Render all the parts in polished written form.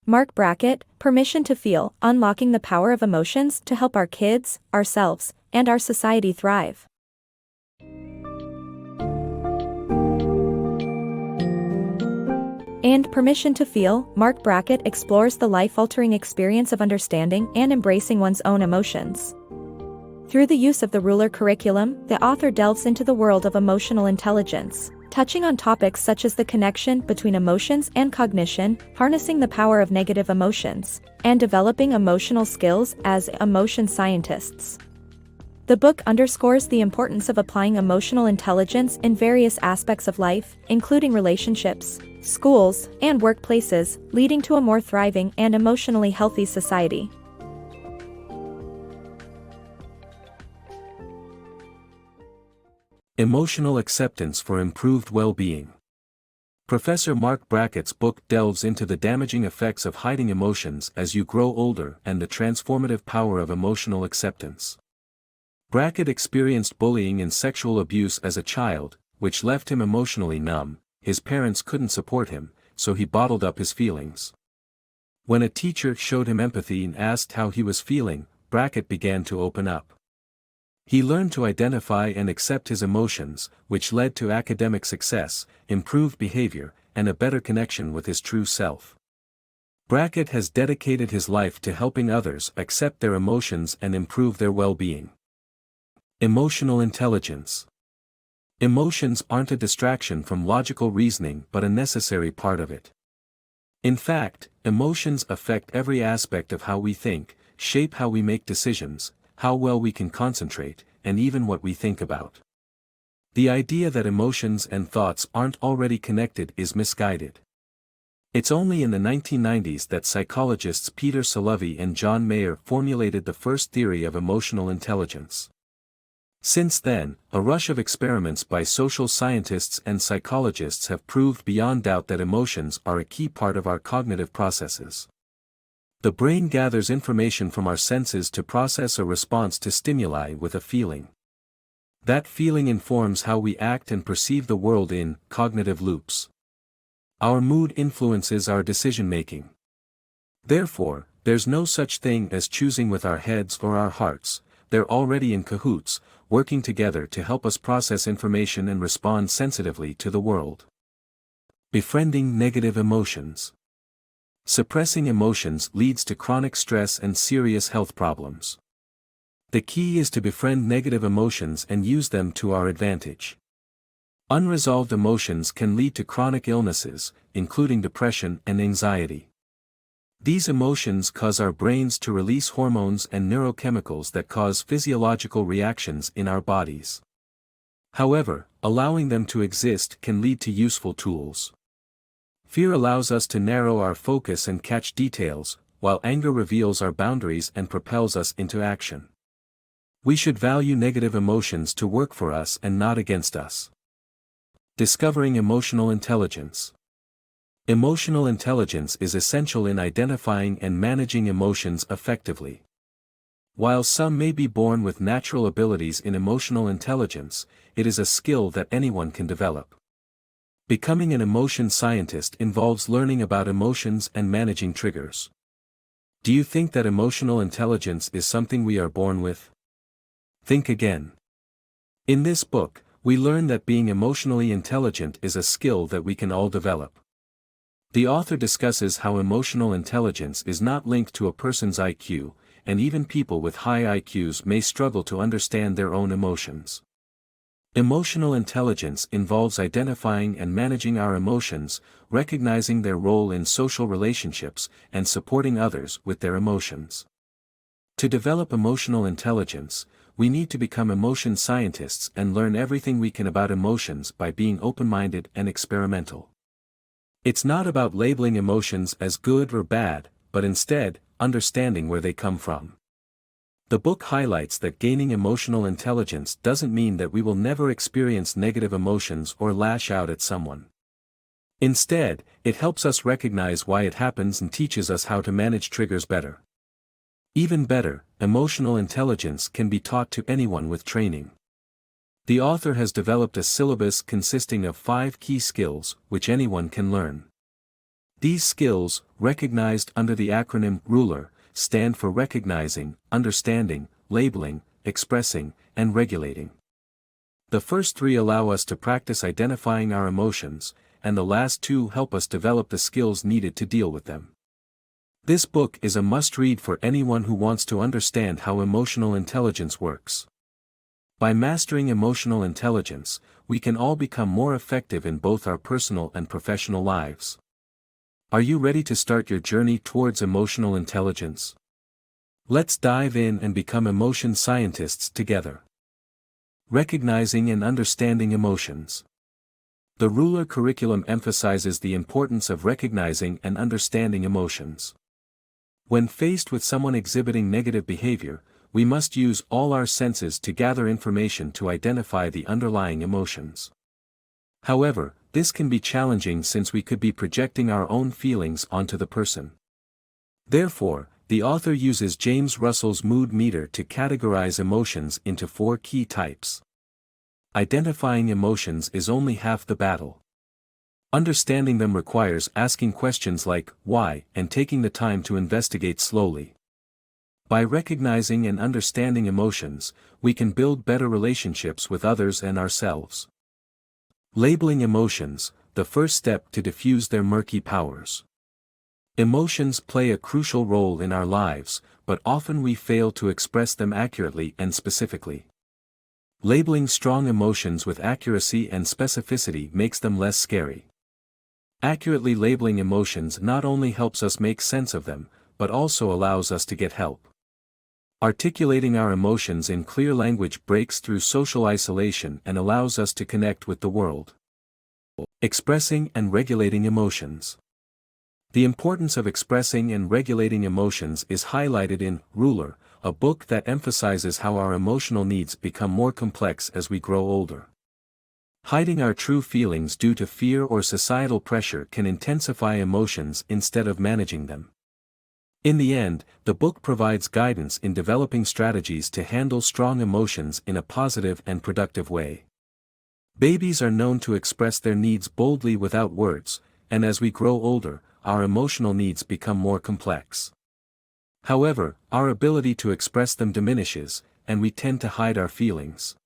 Marc Brackett, Permission to Feel, Unlocking the Power of Emotions to Help Our Kids, Ourselves, and Our Society Thrive. And Permission to Feel, Marc Brackett explores the life-altering experience of understanding and embracing one's own emotions. Through the use of the Ruler curriculum, the author delves into the world of emotional intelligence, touching on topics such as the connection between emotions and cognition, harnessing the power of negative emotions, and developing emotional skills as emotion scientists. The book underscores the importance of applying emotional intelligence in various aspects of life, including relationships, schools, and workplaces, leading to a more thriving and emotionally healthy society. Emotional Acceptance for Improved Well-Being. Professor Marc Brackett's book delves into the damaging effects of hiding emotions as you grow older and the transformative power of emotional acceptance. Brackett experienced bullying and sexual abuse as a child, which left him emotionally numb. His parents couldn't support him, so he bottled up his feelings. When a teacher showed him empathy and asked how he was feeling, Brackett began to open up. He learned to identify and accept his emotions, which led to academic success, improved behavior, and a better connection with his true self. Brackett has dedicated his life to helping others accept their emotions and improve their well-being. Emotional intelligence. Emotions aren't a distraction from logical reasoning but a necessary part of it. In fact, emotions affect every aspect of how we think, shape how we make decisions, how well we can concentrate, and even what we think about. The idea that emotions and thoughts aren't already connected is misguided. It's only in the 1990s that psychologists Peter Salovey and John Mayer formulated the first theory of emotional intelligence. Since then, a rush of experiments by social scientists and psychologists have proved beyond doubt that emotions are a key part of our cognitive processes. The brain gathers information from our senses to process a response to stimuli with a feeling. That feeling informs how we act and perceive the world in cognitive loops. Our mood influences our decision-making. Therefore, there's no such thing as choosing with our heads or our hearts. They're already in cahoots, working together to help us process information and respond sensitively to the world. Befriending negative emotions. Suppressing emotions leads to chronic stress and serious health problems. The key is to befriend negative emotions and use them to our advantage. Unresolved emotions can lead to chronic illnesses, including depression and anxiety. These emotions cause our brains to release hormones and neurochemicals that cause physiological reactions in our bodies. However, allowing them to exist can lead to useful tools. Fear allows us to narrow our focus and catch details, while anger reveals our boundaries and propels us into action. We should value negative emotions to work for us and not against us. Discovering emotional intelligence. Emotional intelligence is essential in identifying and managing emotions effectively. While some may be born with natural abilities in emotional intelligence, it is a skill that anyone can develop. Becoming an emotion scientist involves learning about emotions and managing triggers. Do you think that emotional intelligence is something we are born with? Think again. In this book, we learn that being emotionally intelligent is a skill that we can all develop. The author discusses how emotional intelligence is not linked to a person's IQ, and even people with high IQs may struggle to understand their own emotions. Emotional intelligence involves identifying and managing our emotions, recognizing their role in social relationships, and supporting others with their emotions. To develop emotional intelligence, we need to become emotion scientists and learn everything we can about emotions by being open-minded and experimental. It's not about labeling emotions as good or bad, but instead, understanding where they come from. The book highlights that gaining emotional intelligence doesn't mean that we will never experience negative emotions or lash out at someone. Instead, it helps us recognize why it happens and teaches us how to manage triggers better. Even better, emotional intelligence can be taught to anyone with training. The author has developed a syllabus consisting of 5 key skills, which anyone can learn. These skills, recognized under the acronym RULER, stand for recognizing, understanding, labeling, expressing, and regulating. The first three allow us to practice identifying our emotions, and the last two help us develop the skills needed to deal with them. This book is a must-read for anyone who wants to understand how emotional intelligence works. By mastering emotional intelligence, we can all become more effective in both our personal and professional lives. Are you ready to start your journey towards emotional intelligence? Let's dive in and become emotion scientists together. Recognizing and understanding emotions. The RULER curriculum emphasizes the importance of recognizing and understanding emotions. When faced with someone exhibiting negative behavior, we must use all our senses to gather information to identify the underlying emotions. However, this can be challenging since we could be projecting our own feelings onto the person. Therefore, the author uses James Russell's mood meter to categorize emotions into 4 key types. Identifying emotions is only half the battle. Understanding them requires asking questions like, why, and taking the time to investigate slowly. By recognizing and understanding emotions, we can build better relationships with others and ourselves. Labeling emotions, the first step to diffuse their murky powers. Emotions play a crucial role in our lives, but often we fail to express them accurately and specifically. Labeling strong emotions with accuracy and specificity makes them less scary. Accurately labeling emotions not only helps us make sense of them, but also allows us to get help. Articulating our emotions in clear language breaks through social isolation and allows us to connect with the world. Expressing and regulating emotions. The importance of expressing and regulating emotions is highlighted in RULER, a book that emphasizes how our emotional needs become more complex as we grow older. Hiding our true feelings due to fear or societal pressure can intensify emotions instead of managing them. In the end, the book provides guidance in developing strategies to handle strong emotions in a positive and productive way. Babies are known to express their needs boldly without words, and as we grow older, our emotional needs become more complex. However, our ability to express them diminishes, and we tend to hide our feelings.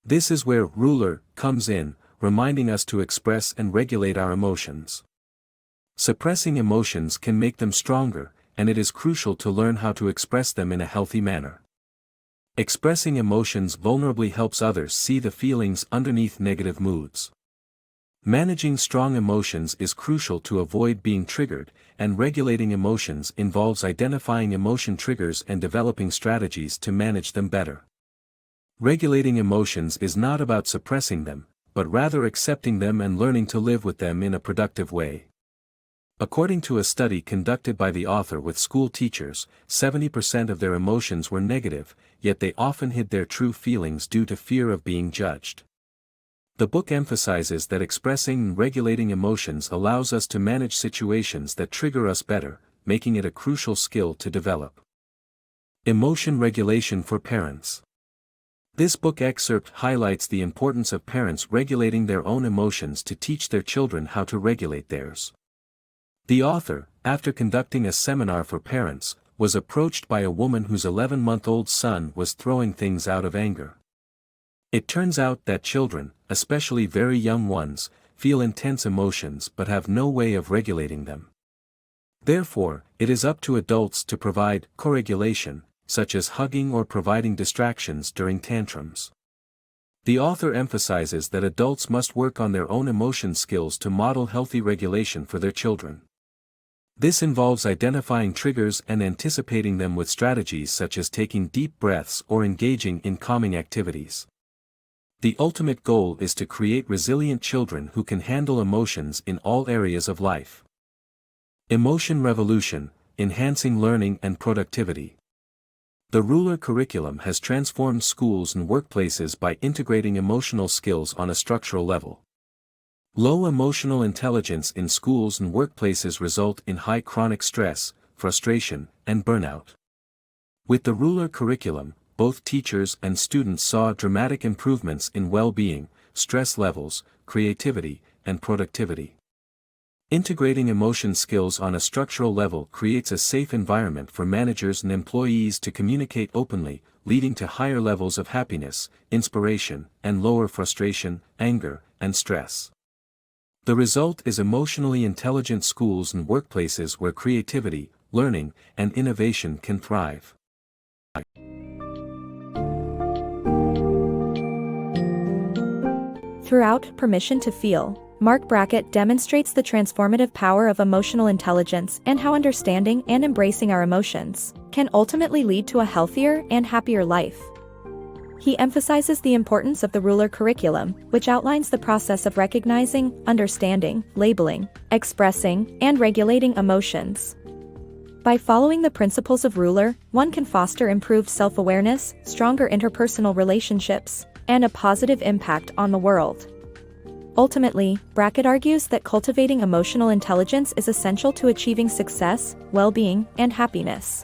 This is where RULER comes in, reminding us to express and regulate our emotions. Suppressing emotions can make them stronger, and it is crucial to learn how to express them in a healthy manner. Expressing emotions vulnerably helps others see the feelings underneath negative moods. Managing strong emotions is crucial to avoid being triggered, and regulating emotions involves identifying emotion triggers and developing strategies to manage them better. Regulating emotions is not about suppressing them, but rather accepting them and learning to live with them in a productive way. According to a study conducted by the author with school teachers, 70% of their emotions were negative, yet they often hid their true feelings due to fear of being judged. The book emphasizes that expressing and regulating emotions allows us to manage situations that trigger us better, making it a crucial skill to develop. Emotion regulation for parents. This book excerpt highlights the importance of parents regulating their own emotions to teach their children how to regulate theirs. The author, after conducting a seminar for parents, was approached by a woman whose 11-month-old son was throwing things out of anger. It turns out that children, especially very young ones, feel intense emotions but have no way of regulating them. Therefore, it is up to adults to provide co-regulation, such as hugging or providing distractions during tantrums. The author emphasizes that adults must work on their own emotion skills to model healthy regulation for their children. This involves identifying triggers and anticipating them with strategies such as taking deep breaths or engaging in calming activities. The ultimate goal is to create resilient children who can handle emotions in all areas of life. Emotion revolution, enhancing learning and productivity. The RULER curriculum has transformed schools and workplaces by integrating emotional skills on a structural level. Low emotional intelligence in schools and workplaces result in high chronic stress, frustration, and burnout. With the RULER curriculum, both teachers and students saw dramatic improvements in well-being, stress levels, creativity, and productivity. Integrating emotion skills on a structural level creates a safe environment for managers and employees to communicate openly, leading to higher levels of happiness, inspiration, and lower frustration, anger, and stress. The result is emotionally intelligent schools and workplaces where creativity, learning, and innovation can thrive. Throughout Permission to Feel, Marc Brackett demonstrates the transformative power of emotional intelligence and how understanding and embracing our emotions can ultimately lead to a healthier and happier life. He emphasizes the importance of the Ruler curriculum, which outlines the process of recognizing, understanding, labeling, expressing, and regulating emotions. By following the principles of Ruler, one can foster improved self-awareness, stronger interpersonal relationships, and a positive impact on the world. Ultimately, Brackett argues that cultivating emotional intelligence is essential to achieving success, well-being, and happiness.